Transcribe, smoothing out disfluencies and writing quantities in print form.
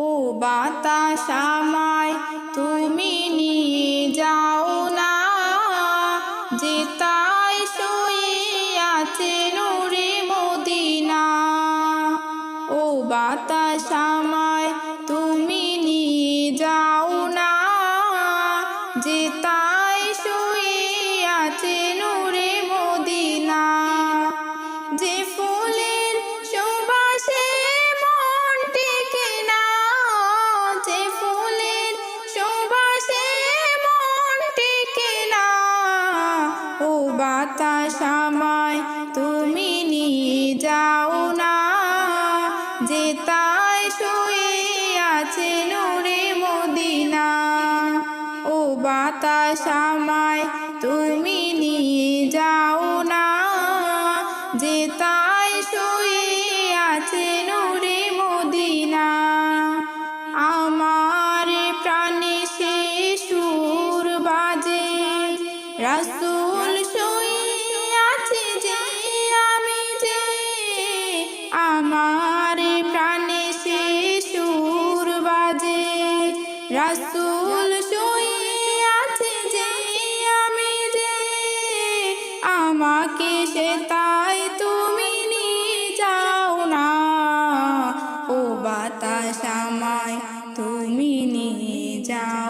ও বাতাস আমায় তুমি নিয়ে যাও না, যে তাই শুয়ে আছে নূরে মদিনা। ও বাতাস আমায় তুমি নিয়ে যাও না, যে তাই শুয়ে আছে নূরে মদিনা। যে ফুলের সুবাসে মন টেকে না, যে ফুলের সুবাসে মন টেকে না। ও বাতাস আমায় তুমি নিয়ে যাও না, যে তাই শুয়ে আছে নূরে মদিনা। ও বাতাস আমায় তুমি নিয়ে যাও না, যে তাই শুয়ে আছে নূরে মদিনা। আমার প্রাণে সে সুর বাজে, রাসূল শুয়ে আছে যে আমি যে। আমার প্রাণে সে সুর বাজে, রাসূল শুয়ে আছে যে আমি যে। আমাকে সে তাই তুমি নিয়ে যাও না, ও বাতাস আমায় তুমি নিয়ে যাও।